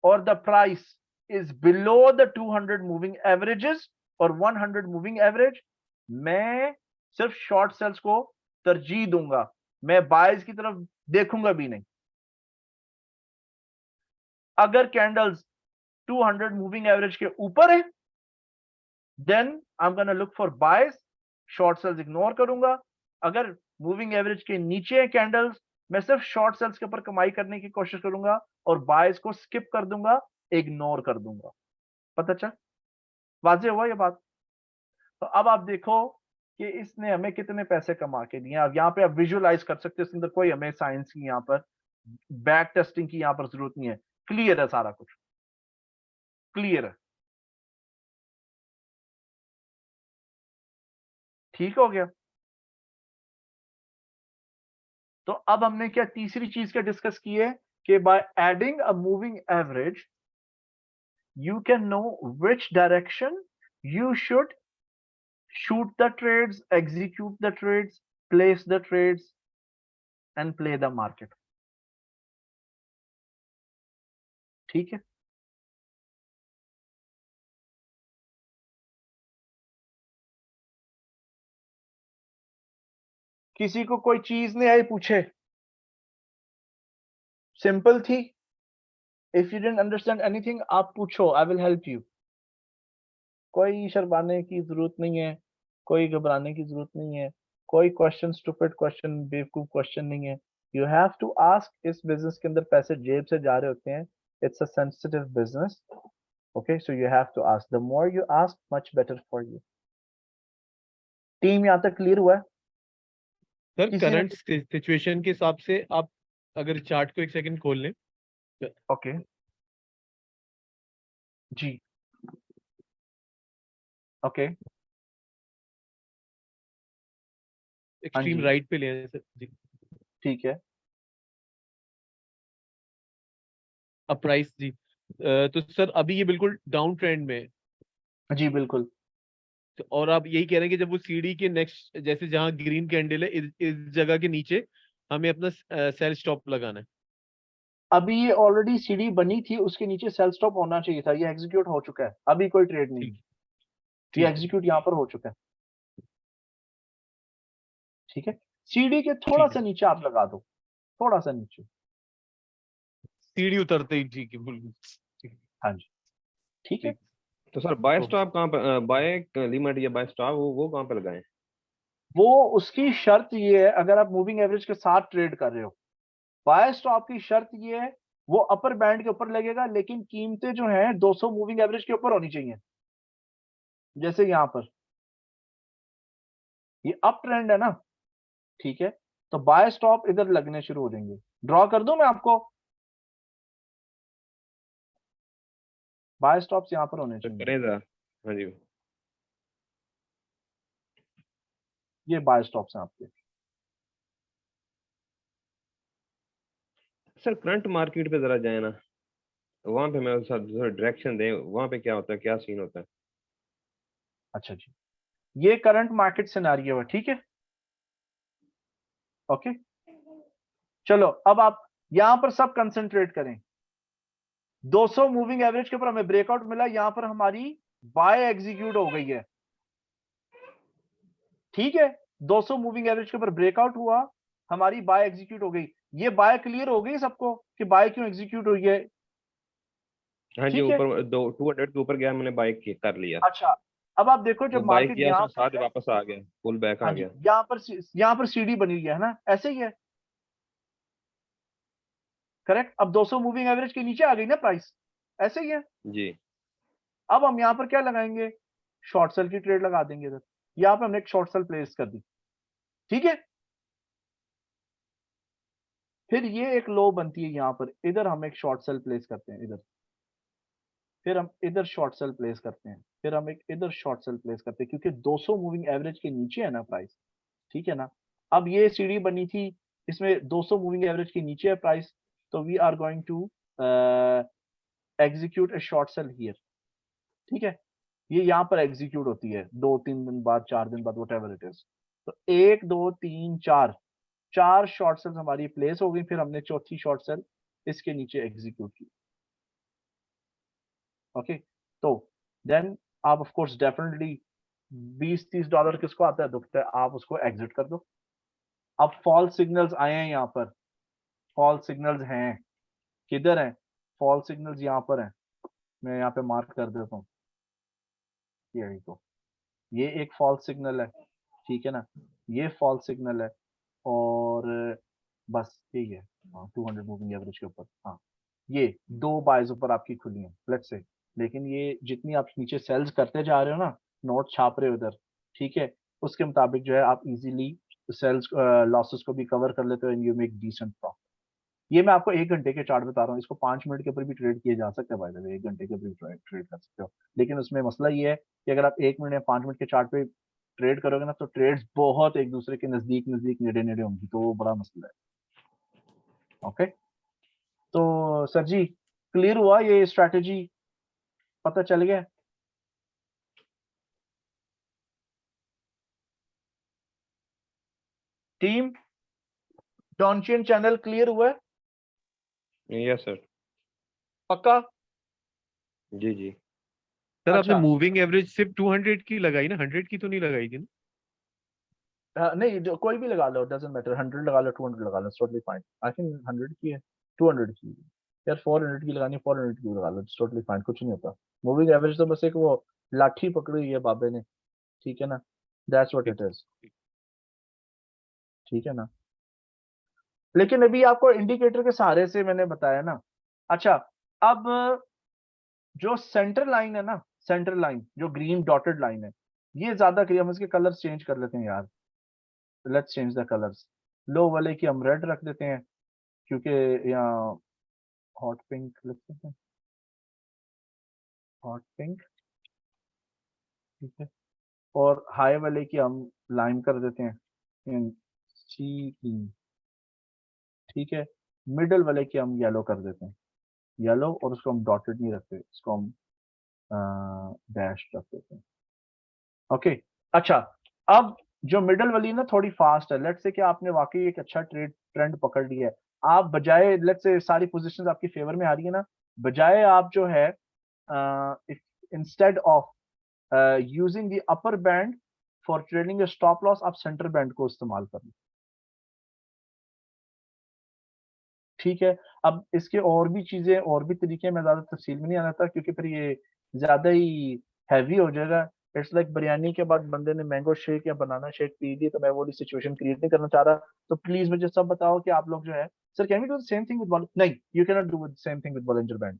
A: और the price is below the 200 moving averages और 100 मूविंग एवरेज, मैं सिर्फ शॉर्ट सेल्स को तरजीह दूंगा, मैं बायर्स की तरफ देखूंगा भी नहीं। अगर कैंडल्स 200 मूविंग एवरेज के ऊपर है, then I am gonna look for buyers, short sales ignore करूंगा। अगर मूविंग एवरेज के नीचे है कैंडल्स, मैं सिर्फ शॉर्ट सेल्स के ऊपर कमाई करने की कोशिश करूंगा और बायर्स को स्किप कर दूंगा, इग्नोर कर दूंगा। पता चल, वाजे हुआ ये बात? तो अब आप देखो कि इसने हमें कितने पैसे कमा के दिए। अब यहाँ पे आप विजुअलाइज कर सकते हो, इसके अंदर कोई हमें साइंस की यहाँ पर बैक टेस्टिंग की यहाँ पर जरूरत नहीं है, क्लियर है, सारा कुछ क्लियर है, ठीक हो गया। तो अब हमने क्या तीसरी चीज क्या डिस्कस की है कि by adding a moving average you can know which direction you should shoot the trades, execute the trades, place the trades, and play the market. ठीक है? किसी को कोई चीज नहीं आई पूछे? सिंपल थी। If you didn't understand anything आप पूछो, आई विल हेल्प यू। कोई शर्माने की जरूरत नहीं है, कोई घबराने की जरूरत नहीं है, कोई क्वेश्चन स्टूपिड क्वेश्चन बेवकूफ क्वेश्चन नहीं है। You have to ask. इस बिजनेस के अंदर पैसे जेब से जा रहे होते हैं। It's a sensitive business. Okay, so you have to ask. The more you ask much better for you. Team यहाँ तक क्लियर हुआ है?
C: सर
A: किसी ने?
C: करंट सिचुएशन के हिसाब से आप अगर चार्ट को एक सेकंड खोल लें,
A: ओके जी, ओके,
C: एक्सट्रीम
A: जी,
C: राइट पे ले आए सर जी।
A: ठीक है,
C: अब प्राइस जी, तो सर अभी ये बिल्कुल डाउन ट्रेंड में है।
A: जी बिल्कुल।
C: और आप यही कह रहे हैं कि जब वो सीढ़ी के नेक्स्ट, जैसे जहां ग्रीन कैंडल है, इस जगह के नीचे हमें अपना सेल स्टॉप लगाना है।
A: अभी ये ऑलरेडी सीढ़ी बनी थी, उसके नीचे सेल स्टॉप होना चाहिए था। ये एग्जीक्यूट हो चुका है, अभी कोई ट्रेड नहीं है।
C: ठीक
A: ये
C: ठीक है
A: एग्जीक्यूट यहाँ पर हो चुका है। ठीक है, सीढ़ी के थोड़ा
C: ठीक
A: सा
C: है,
A: नीचे आप लगा दो, थोड़ा सा नीचे।
C: सीढ़ी उतरते ही ठीक है, बिल्कुल ठीक
A: हाँ जी, ठीक है।
C: ठीक।
B: तो सर बाय
C: तो
B: स्टॉप कहाँ पर, बाय लिमिट या बाय स्टॉप वो कहाँ पे लगाएं?
A: वो उसकी शर्त ये है, अगर आप मूविंग एवरेज के साथ ट्रेड कर रहे हो, बाय स्टॉप की शर्त ये है, वो अपर बैंड के ऊपर लगेगा, लेकिन कीमतें जो हैं 200 मूविंग एवरेज के ऊपर होनी चाहिए। जैसे यहाँ पर ये अप ट्रेंड है ना, ठीक है, तो बाय स्टॉप इधर लगने शुरू हो जाएंगे। ड्रॉ कर दूं मैं आपको? बाय स्टॉप्स यहाँ पर होने
B: तो
A: चाहिए।
B: करें जरा। हाँ जी
A: ये बाय स्टॉप्स हैं आपके।
B: सर, करंट मार्केट पे जरा जाए ना, वहां पे मैं डायरेक्शन दें, वहां पे क्या होता है, क्या सीन होता है?
A: अच्छा जी, ये करंट मार्केट सिनेरियो है, ठीक है, ओके। चलो अब आप यहां पर सब कंसंट्रेट करें। 200 मूविंग एवरेज के ऊपर हमें ब्रेकआउट मिला, यहां पर हमारी बाय एग्जीक्यूट हो गई है, ठीक है। 200 मूविंग एवरेज के ऊपर ब्रेकआउट हुआ, हमारी बाय एग्जीक्यूट हो गई। ये बाय क्लियर हो गई सबको कि बाय क्यों एग्जीक्यूट हुई है?
B: हाँ जी,
A: ठीक है,
B: ऊपर 200 के ऊपर गया, मैंने बाइक कर लिया।
A: अच्छा। अब आप देखो
B: वो
A: जब
B: बाइक
A: मार्केट
B: किया,
A: यहां
B: उसके
A: पर
B: साथ ही
A: है,
B: वापस आ गया, फुल बैक आ
A: हाँ जी,
B: गया।
A: यहां पर सीढ़ी बनी हुई है ना, ऐसे ही है, करेक्ट। अब 200 मूविंग एवरेज के नीचे आ गई ना प्राइस, ऐसे ही है।
B: जी
A: अब हम यहां पर क्या लगाएंगे? शॉर्ट सेल की ट्रेड लगा देंगे इधर। यहां पे हमने एक शॉर्ट सेल प्लेस कर दी, ठीक है। फिर ये एक लो बनती है यहां पर, इधर हम एक शॉर्ट सेल प्लेस करते हैं इधर। फिर हम इधर शॉर्ट सेल प्लेस करते हैं, फिर हम एक इधर शॉर्ट सेल प्लेस करते हैं, क्योंकि 200 मूविंग एवरेज के नीचे है ना प्राइस, ठीक है ना। अब ये सीढ़ी बनी थी, इसमें 200 मूविंग एवरेज के नीचे है प्राइस, तो we are going to execute a short sale here, ठीक है। ये यहाँ पर एग्जीक्यूट होती है 2-3 दिन बाद, 4 दिन बाद, वट एवर इट इज। तो 1 2 3 4, 4 शॉर्ट सेल्स हमारी प्लेस हो गई, फिर हमने चौथी शॉर्ट सेल इसके नीचे एग्जीक्यूट की, ओके। तो देन आप ऑफ कोर्स डेफिनेटली $20-30 किसको आता है, दुखता है, आप उसको एग्जिट कर दो। अब फॉल्स सिग्नल्स आए हैं यहाँ पर, फॉल्स सिग्नल्स हैं, किधर हैं फॉल्स सिग्नल्स? यहाँ पर हैं, मैं यहाँ पे मार्क कर देता हूँ, यही तो, ये एक फॉल्स सिग्नल है, ठीक है ना, ये फॉल्स सिग्नल है, और बस यही है। हाँ, 200 मूविंग एवरेज के ऊपर, हाँ, ये दो बाइज ऊपर आपकी खुली हैं, लेट्स से। लेकिन ये जितनी आप नीचे सेल्स करते जा रहे हो ना, नोट छाप रहे हो उधर, ठीक है, उसके मुताबिक जो है आप इजीली सेल्स लॉसेस को भी कवर कर लेते हो, and you make decent profit. ये मैं आपको 1 घंटे के चार्ट बता रहा हूँ, इसको 5 मिनट के ऊपर भी ट्रेड किया जा सकता है, बाय द वे 1 घंटे के ऊपर भी ट्रेड कर सकते हो। लेकिन उसमें मसला ये है कि अगर आप 1 मिनट या 5 मिनट के चार्ट पे ट्रेड करोगे ना, तो ट्रेड्स बहुत एक दूसरे के नजदीक नजदीक नेड़े नेड़े होंगी, तो वो बड़ा मसला है। ओके, तो सर जी क्लियर हुआ, ये स्ट्रैटेजी पता चल गया? टीम डॉनचियन चैनल क्लियर हुआ है?
B: Yes sir.
A: पक्का?
B: जी जी।
C: सर आपने
A: अच्छा,
C: मूविंग एवरेज सिर्फ 200 की लगाई ना, 100 की तो नहीं लगाई थी ना?
A: नहीं जो कोई भी लगा लो, डजंट मैटर, 100 लगा लो 200 लगा लो, टोटली फाइन। आई थिंक 100 की है, 200 की यार, 400 की लगानी, 400 की लगा लो, टोटली फाइन, कुछ नहीं होता। मूविंग एवरेज तो बस एक वो लाठी पकड़ी हुई है बाबे ने, ठीक है ना, दैट्स व्हाट इट इज, ठीक है ना। लेकिन अभी आपको इंडिकेटर के सहारे से मैंने बताया ना। अच्छा, अब जो सेंटर लाइन है ना, सेंटर लाइन जो ग्रीन डॉटेड लाइन है, ये ज्यादा क्लियर, हम इसके कलर्स चेंज कर लेते हैं यार, लेट्स चेंज द कलर्स। लो वाले की हम रेड रख देते हैं, क्योंकि यहाँ हॉट पिंक लिख देते हैं, हॉट पिंक, ठीक है। और हाई वाले की हम लाइम कर देते हैं, इन सी ग्रीन, ठीक है। मिडल वाले की हम येलो कर देते हैं, येलो, और उसको हम डॉटेड नहीं रखते, इसको हम डैश रख देते हैं, ओके। अच्छा, अब जो मिडल वाली ना थोड़ी फास्ट है, लेट्स से कि आपने वाकई एक अच्छा ट्रेंड पकड़ लिया है, आप बजाय लेट्स से सारी पोजीशंस आपकी फेवर में आ रही है ना, बजाय आप जो है instead of using the upper band for trading stop loss, आप सेंटर बैंड को इस्तेमाल करें, ठीक है। अब इसके और भी चीजें और भी तरीके, मैं ज्यादा तफसील में नहीं आना था क्योंकि फिर ये ज्यादा ही हैवी हो जाएगा। इट्स लाइक बिरयानी के बाद बंदे ने मैंगो शेक या बनाना शेक पी ली, तो मैं वो सिचुएशन क्रिएट नहीं करना चाह रहा। तो प्लीज मुझे सब बताओ कि आप लोग जो है, sir can we do the same thing with, नहीं, you can not do the same thing with Bollinger band,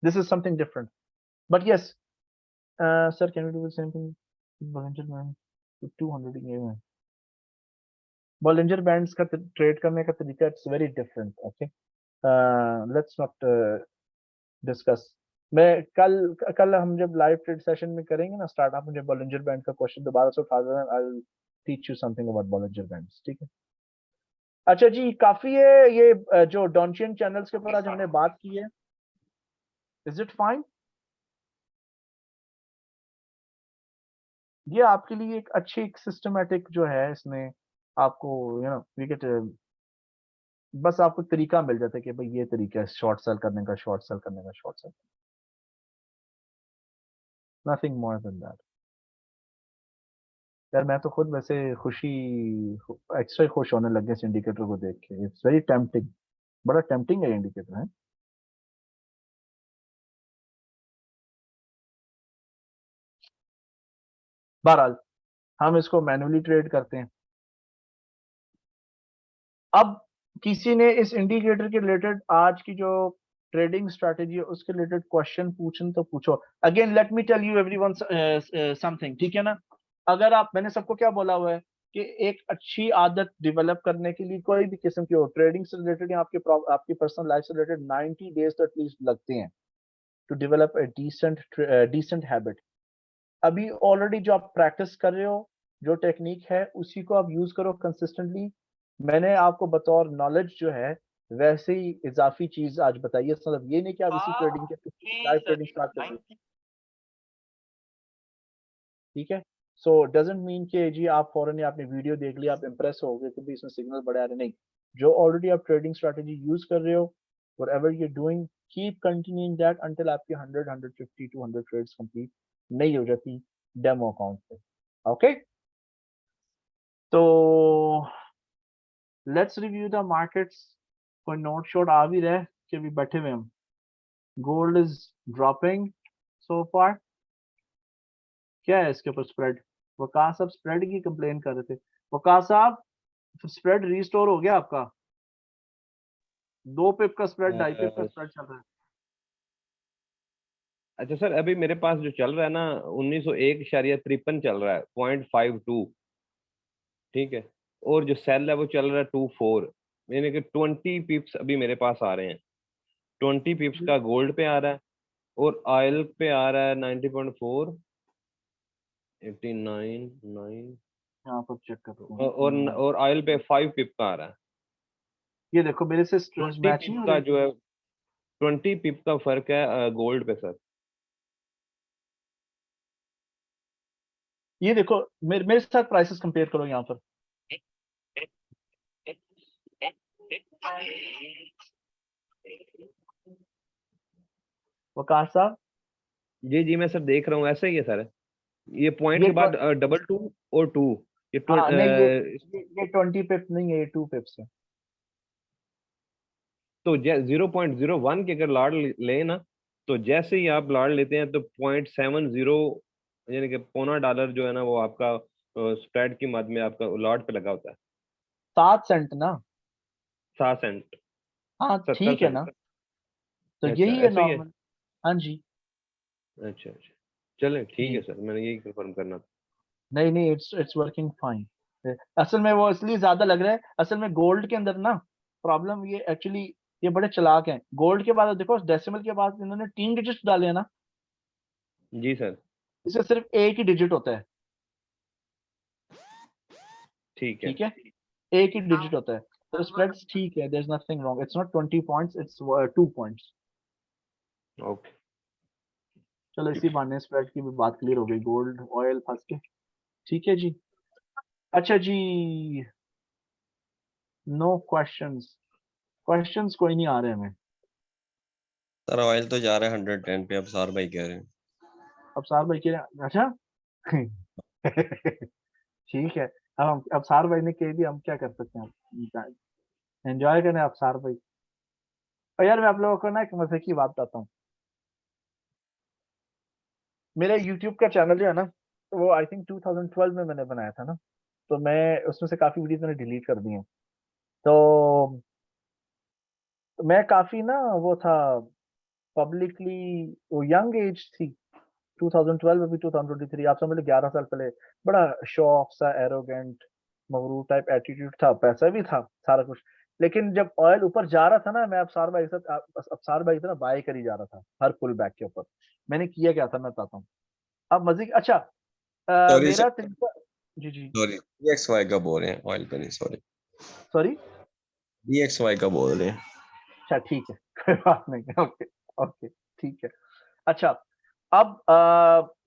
A: this is something different, but yes sir can we do the same thing with Bollinger band, 200 में Bollinger bands का trade करने का तरीका it's very different, okay. Let's not discuss. मैं कल कल हम जब लाइव ट्रेड सेशन में करेंगे ना स्टार्ट, आप मुझे बॉलिंजर बैंड का क्वेश्चन दोबारा से उठा देना, I will teach you something about Bollinger bands, ठीक है। अच्छा जी, काफी है ये जो डॉनचियन चैनल्स के ऊपर आज हमने बात की है, इज इट फाइन? ये आपके लिए एक अच्छी एक सिस्टमेटिक जो है, इसमें आपको यू नो वी गेट, बस आपको तरीका मिल जाता है कि भाई ये तरीका है शॉर्ट सेल करने का, शॉर्ट सेल करने का, short cell, nothing more than that. यार मैं तो खुद वैसे खुशी एक्स्ट्रा खुश होने लग गया इस इंडिकेटर को देख के, इट्स वेरी टेम्पटिंग, बड़ा टेम्पटिंग है इंडिकेटर है। बहरहाल हम इसको मैन्युअली ट्रेड करते हैं। अब किसी ने इस इंडिकेटर के रिलेटेड आज की जो ट्रेडिंग स्ट्रेटेजी है उसके रिलेटेड क्वेश्चन पूछन तो पूछो। Again let me tell you everyone something, ठीक है ना। अगर आप, मैंने सबको क्या बोला हुआ है कि एक अच्छी आदत डेवलप करने के लिए कोई भी किस्म की हो, ट्रेडिंग से रिलेटेड या आपकी पर्सनल लाइफ से रिलेटेड 90 डेज तो एटलीस्ट लगते हैं to develop a decent habit. अभी ऑलरेडी जो आप प्रैक्टिस कर रहे हो, जो टेक्निक है उसी को आप यूज करो कंसिस्टेंटली। मैंने आपको बतौर नॉलेज जो है वैसे ही इजाफी चीज आज बताइए, मतलब ये नहीं कि आप इसी ट्रेडिंग के लाइव ट्रेडिंग स्टार्ट कर दी, ठीक है। सो डजेंट मीन कि जी आप फौरन ही आपने वीडियो देख लिया आप इंप्रेस हो गए कि भी इसमें सिग्नल बड़े आ रहे, नहीं। जो ऑलरेडी आप ट्रेडिंग स्ट्रेटेजी यूज कर रहे हो, whatever you're doing, keep continuing that until आपकी 100 150 200 ट्रेड्स कंप्लीट नहीं हो जाती डेमो अकाउंट पे, ओके। तो लेट्स रिव्यू द मार्केट्स। कोई नोट शोट आ भी रहे कि अभी बैठे हुए हम, गोल्ड इज ड्रॉपिंग सो फार, क्या है इसके ऊपर स्प्रेड? वकास साहब स्प्रेड की कंप्लेन कर रहे थे, वकास साहब स्प्रेड रिस्टोर हो गया आपका, 2 पिप का स्प्रेड, 2.5 पिप का स्प्रेड चल रहा है।
B: अच्छा सर, अभी मेरे पास जो चल रहा है ना 1901.53 चल रहा है, 0.52, ठीक है। और जो सेल है वो चल रहा है 24, यानी कि 20 पिप्स अभी मेरे पास आ रहे हैं। 20 पिप्स का गोल्ड पे आ रहा है, और ऑयल पे आ रहा है 90.4, 89 9,
A: यहाँ पर चेक करते हैं,
B: और ऑयल पे 5 पिप का आ रहा है।
A: ये देखो मेरे से
B: 20
A: मैच
B: पिप
A: नहीं हो
B: का
A: रही।
B: जो है 20 पिप का फर्क है गोल्ड पे सर।
A: ये देखो मेरे साथ प्राइसेस कंपेयर करो यहाँ पर। वकार साहब
B: जी जी मैं सर देख रहा हूँ, ऐसा ही है सर। ये पॉइंट
A: ये
B: के बाद डबल 2 और 2, ये
A: हाँ नहीं ये 20 पिप नहीं है, ये 2 पिप्स है।
B: तो 0.01 के अगर लाड ले ना, तो जैसे ही आप लाड लेते हैं तो 0.70 यानी कि $0.25 जो है ना वो आपका स्प्रेड की मद में आपका लाड पे लगा होता है।
A: 7 सेंट ना।
B: 7 सेंट,
A: हाँ
B: 70
A: ठीक है ना,
B: सेंट।
A: तो
B: अच्छा
A: यही है
B: ऐसा ही है।
A: नॉर्मल। हाँ जी
B: अच्छा अच्छा, चलें ठीक है
A: जी।
B: सर, मैंने यही कंफर्म करना था।
A: नहीं नहीं इट्स वर्किंग फाइन। असल में वो इसलिए ज्यादा लग रहा है, असल में गोल्ड के अंदर ना प्रॉब्लम ये एक्चुअली, ये बड़े चालाक हैं। गोल्ड के बाद देखो डेसिमल के बाद इन्होंने 3 डिजिट डाले हैं ना,
B: जी सर।
A: इससे सिर्फ एक ही डिजिट होता है।
B: ठीक है।
A: ठीक है, एक ही डिजिट होता है, तो स्प्रेड्स ठीक है, there is nothing wrong, it's not 20 points, it's 2 points.
B: Okay.
A: चलो इसी बहाने स्प्रेड की भी बात क्लियर हो गई, गोल्ड ऑयल फंस के। ठीक है जी। अच्छा जी, नो क्वेश्चंस, क्वेश्चंस कोई नहीं आ रहे हमें।
D: सर ऑयल तो जा रहा है 110 पे, अब सार भाई कह रहे हैं।
A: अब सार भाई के, अच्छा ठीक है। अब सार भाई ने कह दिया, हम क्या कर सकते हैं, एंजॉय करें आप सार भाई। और यार मैं आप लोगों को ना एक मजे की बात बताता हूँ। मेरा यूट्यूब का चैनल जो है ना, तो वो आई थिंक 2012 में मैंने बनाया था ना, तो मैं उसमें से काफी वीडियोस मैंने डिलीट कर दी हैं। तो मैं काफी ना वो था पब्लिकली, वो यंग एज थी 2012 अभी 2023, आप समझ लो 11 साल पहले। बड़ा शो ऑफ सा एरोगेंट मगरूर टाइप एटीट्यूड था, पैसा भी था सारा कुछ। लेकिन जब ऑयल ऊपर जा रहा था ना, मैं अफसार भाई के साथ अफसार भाई से ना बाय करी जा रहा था हर पुल बैक के ऊपर। मैंने किया क्या था मैं बताता हूँ। अब मजे अच्छा
D: सॉरी
A: मेरा तरीका। जी जी।
D: सॉरी, DXY का बोल रहे हैं, ऑयल का नहीं, सॉरी
A: सॉरी।
D: DXY का बोल रहे हैं।
A: अच्छा ठीक है कोई बात नहीं, ओके ओके ठीक है। अच्छा अब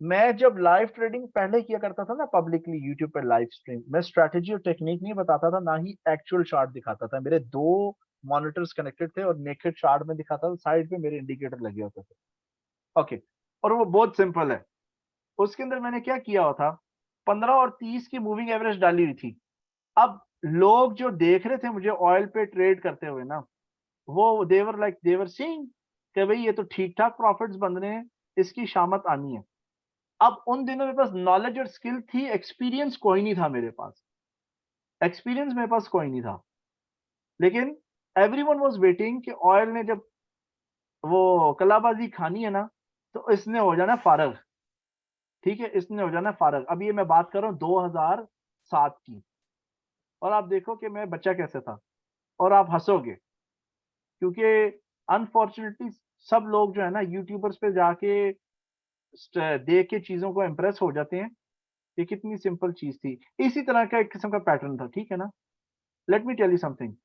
A: मैं जब लाइव ट्रेडिंग पहले किया करता था ना पब्लिकली यूट्यूब पर लाइव स्ट्रीम, मैं स्ट्रैटेजी और टेक्निक नहीं बताता था, ना ही एक्चुअल चार्ट दिखाता था। मेरे 2 मॉनिटर्स कनेक्टेड थे और नेकेड चार्ट में दिखाता था, साइड पे मेरे इंडिकेटर लगे होते थे। ओके, और वो बहुत सिंपल है। उसके अंदर मैंने क्या किया हुआ था, 15 और 30 की मूविंग एवरेज डाली हुई थी। अब लोग जो देख रहे थे मुझे ऑयल पे ट्रेड करते हुए ना, वो देवर सीइंग कि भाई ये तो ठीक ठाक प्रॉफिट्स बन रहे हैं, इसकी शामत आनी है। अब उन दिनों मेरे पास नॉलेज और स्किल थी, एक्सपीरियंस कोई नहीं था मेरे पास, एक्सपीरियंस मेरे पास कोई नहीं था। लेकिन एवरीवन वाज वेटिंग कि ऑयल ने जब वो कलाबाजी खानी है ना, तो इसने हो जाना फारग। ठीक है, इसने हो जाना फारग। अब ये मैं बात कर रहा हूँ 2007 की, और आप देखो कि मैं बच्चा कैसे था, और आप हंसोगे क्योंकि अनफॉर्चुनेटली सब लोग जो है ना यूट्यूबर्स पे जाके देख के चीजों को इम्प्रेस हो जाते हैं। ये कितनी सिंपल चीज थी, इसी तरह का एक किस्म का पैटर्न था। ठीक है ना, let me tell you something.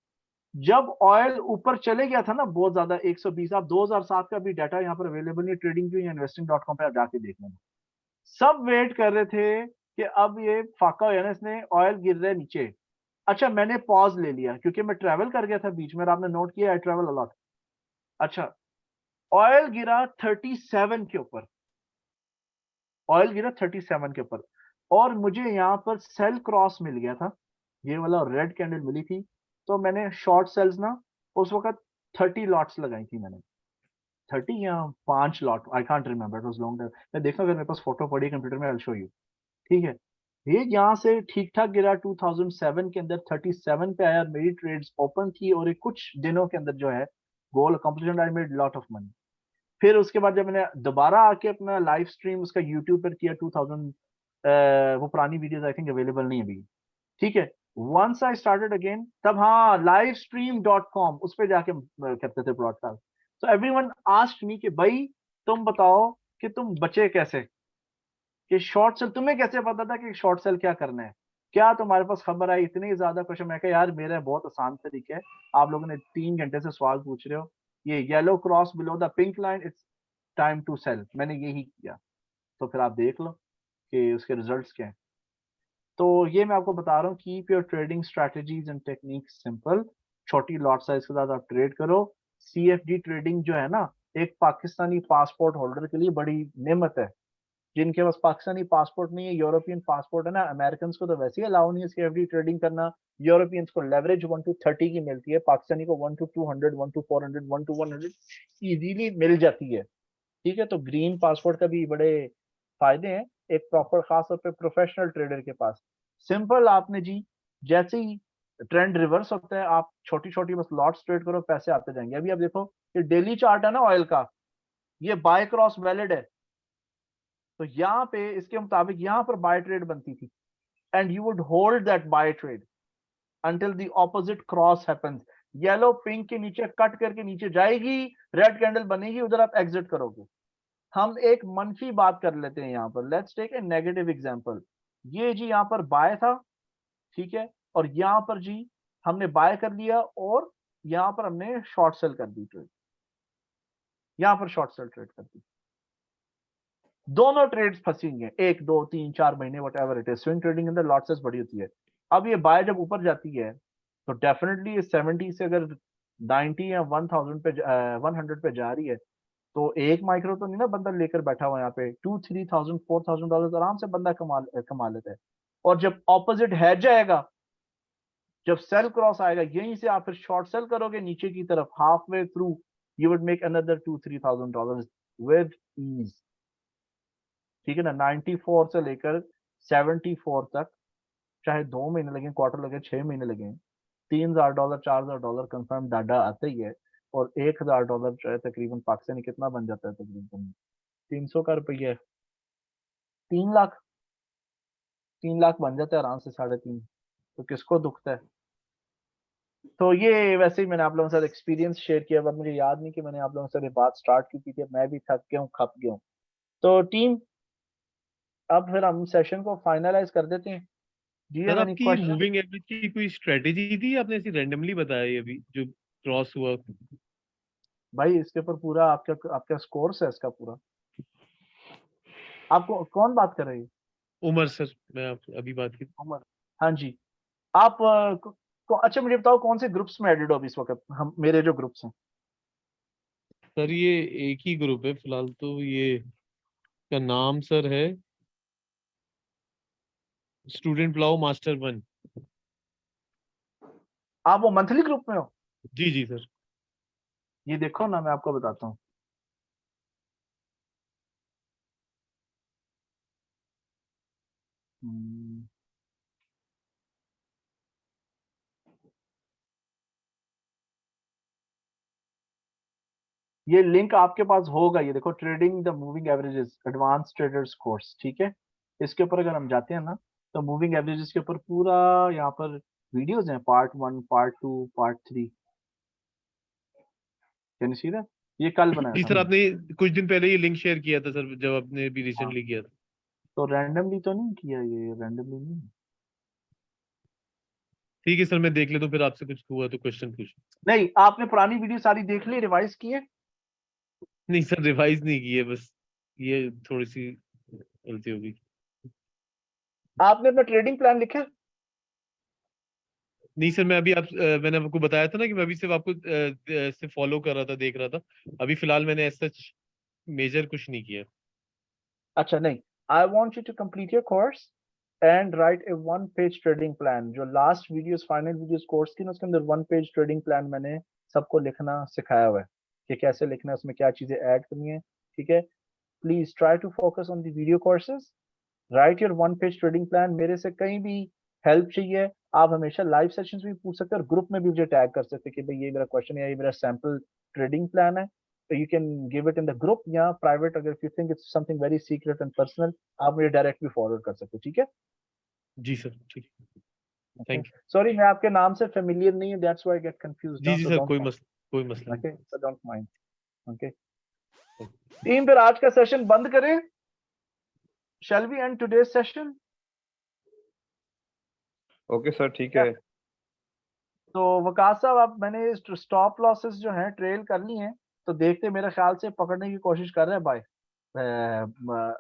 A: जब ऑयल ऊपर चले गया था ना बहुत ज्यादा 120, आप 2007 का भी डाटा यहाँ पर अवेलेबल नहीं, ट्रेडिंग व्यू या इन्वेस्टिंग.com पे आप जाके देख लेना। सब वेट कर रहे थे कि अब ये फाका हो जाना, इसने ऑयल गिर रहा है नीचे। अच्छा मैंने पॉज ले लिया क्योंकि मैं ट्रैवल कर गया था बीच में, और आपने नोट किया आई ट्रैवल अलॉट। अच्छा ऑयल गिरा 37 के ऊपर, ऑयल गिरा 37 के ऊपर, और मुझे यहाँ पर सेल क्रॉस मिल गया था, ये वाला रेड कैंडल मिली थी। तो मैंने शॉर्ट सेल्स ना उस वक्त 30 लॉट्स लगाई थी मैंने, 30 या 5 lot, I can't remember, it was long time. मैं देखा अगर मेरे पास फोटो पड़ी कंप्यूटर में, आई विल शो यू। ठीक है, ये यहाँ से ठीक ठाक गिरा 2007 के अंदर 37 पे आया, मेरी ट्रेड्स ओपन थी, और एक कुछ दिनों के अंदर जो है goal accomplishment, I made lot of money. फिर उसके बाद जब मैंने दोबारा आके अपना लाइव स्ट्रीम उसका यूट्यूब पर किया 2000, वो पुरानी वीडियोस आई थिंक अवेलेबल नहीं है अभी। ठीक है, वंस आई स्टार्टेड अगेन, तब हाँ livestream.com उस पे जाके करते थे ब्रॉडकास्ट। तो एवरीवन आस्क्ड मी कि भाई तुम बताओ कि तुम बचे कैसे, कि शॉर्ट सेल तुम्हें कैसे पता था कि शॉर्ट सेल क्या करना है, क्या तुम्हारे पास खबर आई? इतनी ज्यादा क्वेश्चन। मैं कहा यार मेरा बहुत आसान तरीका है, आप लोगों ने 3 घंटे से सवाल पूछ रहे हो। ये yellow cross below the pink line, it's time to sell, मैंने यही किया। तो फिर आप देख लो कि उसके रिजल्ट्स क्या हैं। तो ये मैं आपको बता रहा हूँ, keep your trading strategies and techniques simple. छोटी लॉट साइज के साथ आप ट्रेड करो। CFD ट्रेडिंग जो है ना, एक पाकिस्तानी पासपोर्ट होल्डर के लिए बड़ी नेमत है। जिनके पास पाकिस्तानी पासपोर्ट नहीं है, यूरोपियन पासपोर्ट है ना, अमेरिकन को तो वैसे ही अलाउ नहीं है CFD ट्रेडिंग करना। यूरोपियंस को लेवरेज 1 to 30 की मिलती है, पाकिस्तानी को 1 to 200, 1 to 400, 1 to 100 इजीली मिल जाती है। ठीक है, तो ग्रीन पासपोर्ट का भी बड़े फायदे हैं, एक प्रॉपर खास तौर पे प्रोफेशनल ट्रेडर के पास। सिंपल, आपने जी जैसे ही ट्रेंड रिवर्स होता है, आप छोटी छोटी बस लॉट्स ट्रेड करो, पैसे आते जाएंगे। अभी आप देखो, ये डेली चार्ट है ना ऑयल का, ये बाय क्रॉस वैलिड है। तो यहाँ पे इसके मुताबिक यहाँ पर बाय ट्रेड बनती थी, and you would hold that bye trade until the opposite cross happens। Yellow pink के नीचे कट करके नीचे जाएगी, रेड कैंडल बनेगी, उधर आप एग्जिट करोगे। हम एक मनफी बात कर लेते हैं यहाँ पर, let's take a negative example. ये जी यहाँ पर बाय था, ठीक है, और यहाँ पर जी हमने बाय कर लिया और यहाँ पर हमने शॉर्ट सेल कर दी ट्रेड, यहाँ पर शॉर्ट सेल ट्रेड कर दी। दोनों ट्रेड्स फंसेंगे 1 2 3 4 महीने, what ever it is. Swing trading के अंदर लॉट साइज बड़ी होती है। अब ये बाय जब ऊपर जाती है तो डेफिनेटली 70 से अगर 90 या 1000 पे 100 पे जा रही है, तो एक माइक्रो तो नहीं ना बंदा लेकर बैठा हुआ यहाँ पे। 2 3 thousand $4,000 आराम से बंदा कमा लेता है। और जब ऑपोजिट है जाएगा, जब सेल क्रॉस आएगा, यहीं से आप फिर शॉर्ट सेल करोगे नीचे की तरफ, halfway through you would make another $2 3 thousand with ease. ठीक है ना, 94 से लेकर 74 तक, चाहे 2 महीने लगे, क्वार्टर लगे, 6 महीने लगे, $3,000 $4,000 कंफर्म डाटा आता ही है। और $1,000 जो है तकरीबन पाकिस्तानी कितना बन जाता है, तकरीबन 300 का रुपया, 3 लाख, 3 लाख बन जाता है आराम से, 3.5। तो किसको दुखता है? तो ये वैसे ही मैंने आप लोगों के साथ एक्सपीरियंस शेयर किया। अब मुझे याद नहीं कि मैंने आप लोगों से ये बात स्टार्ट की थी, मैं भी थक गया हूँ, खप गया हूँ। तो टीम, अब फिर हम सेशन को फाइनलाइज कर देते हैं। Do you
C: sir
A: have any
C: आपकी
A: question?
C: मूविंग एवरेज की कोई स्ट्रेटेजी थी, आपने ऐसी रैंडमली बताया ये अभी जो क्रॉस हुआ?
A: भाई इसके ऊपर पूरा आपका स्कोर्स है इसका पूरा। आपको कौन बात कर रही है?
C: उमर सर, मैं आप अभी बात की।
A: उमर, हाँ जी। आप अच्छा मुझे बताओ, कौन से ग्रुप्स में एडेड हो अभी इस वक्त? हम, मेरे जो ग्रुप्स हैं।
C: सर ये एक ही ग्रुप है फिलहाल, तो ये का नाम सर है स्टूडेंट प्लाओ मास्टर 1।
A: आप वो मंथली ग्रुप में हो?
C: जी जी सर।
A: ये देखो ना, मैं आपको बताता हूँ। हम्म, ये लिंक आपके पास होगा, ये देखो, trading the moving averages advance traders course. ठीक है, इसके ऊपर अगर हम जाते हैं ना, तो मूविंग एवरेजेस के ऊपर पूरा यहाँ पर वीडियोस हैं, part 1, part 2, part 3। Can you see that? ये कल बनाया
C: जी
A: था
C: सर,
A: मैंने।
C: आपने कुछ दिन पहले ये लिंक शेयर किया था सर, जब आपने भी
A: हाँ,
C: रिसेंटली किया था।
A: तो रैंडमली तो नहीं किया, ये रैंडमली नहीं।
C: ठीक है सर, मैं देख लेता हूँ, फिर आपसे कुछ हुआ तो क्वेश्चन पूछ।
A: नहीं, आपने पुरानी वीडियो सारी देख ली, रिवाइज की है?
C: नहीं सर, रिवाइज नहीं की है, बस ये थोड़ी सी गलती हो गई।
A: आपने अपना ट्रेडिंग प्लान लिखा है?
C: नहीं सर, मैं अभी मैंने आपको बताया था ना कि मैं अभी सिर्फ आपको से फॉलो कर रहा था, देख रहा था। अभी फिलहाल मैंने एज सच मेजर कुछ नहीं किया।
A: अच्छा नहीं, I want you to complete your course and write a 1 page trading plan. जो last videos, final videos course की ना, उसके अंदर 1 पेज ट्रेडिंग प्लान मैंने सबको लिखना सिखाया हुआ है कि कैसे लिखना है, उसमें क्या चीजें ऐड करनी है। ठीक है, please try to focus on the video courses, write your 1 page trading plan. मेरे से कहीं भी हेल्प चाहिए, आप हमेशा लाइव सेशंस भी पूछ सकते हैं, और ग्रुप में भी मुझे टैग कर सकते हैं कि भाई ये मेरा क्वेश्चन है, ये मेरा सैम्पल ट्रेडिंग प्लान है। तो you can give it in the group या प्राइवेट, अगर you think it's something very secret and personal, आप मुझे डायरेक्ट भी फॉरवर्ड कर सकते हो। ठीक है,
C: जी सर, ठीक है,
A: ओके।
C: Thank you.
A: सॉरी, मैं आपके नाम से फेमिलियर नहीं हूं, that's why I get confused
C: जी
A: नाउ,
C: जी
A: सो
C: सर,
A: डोंट माइंड।
C: कोई मसला
A: ओके,
C: नहीं।
A: So don't mind. Okay team, फिर आज का सेशन बंद करें? Shall we end today's session?
B: Okay sir, ठीक है।
A: तो वकास साहब, अब मैंने स्टॉप लॉसेस जो हैं ट्रेल कर ली हैं, तो देखते मेरे ख्याल से पकड़ने की कोशिश कर रहे हैं बाय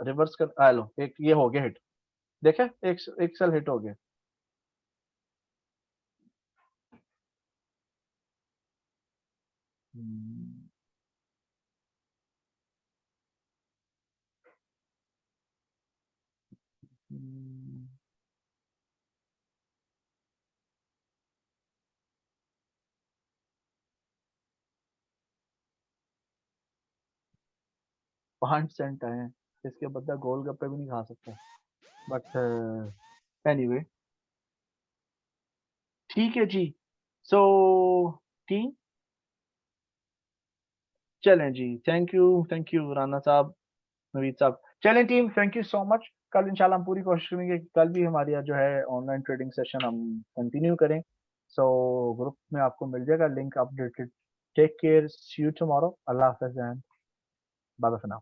A: रिवर्स कर। लो, एक ये हो गया हिट, देखे एक सेल हिट हो गया। हम्म, हम्म, 5 सेंट आए हैं, इसके बदला गोलगप्पे भी नहीं खा सकते, बट एनीवे ठीक है जी। सो टीम, चलें जी, थैंक यू राना साहब, नवीद साहब। चलें team, thank you so much. कल इंशाल्लाह हम पूरी कोशिश करेंगे कि कल भी हमारी जो है ऑनलाइन ट्रेडिंग सेशन हम कंटिन्यू करें। सो ग्रुप में आपको मिल जाएगा link updated. Take care, see you tomorrow, अल्लाह हाफिज़ and bye bye for now.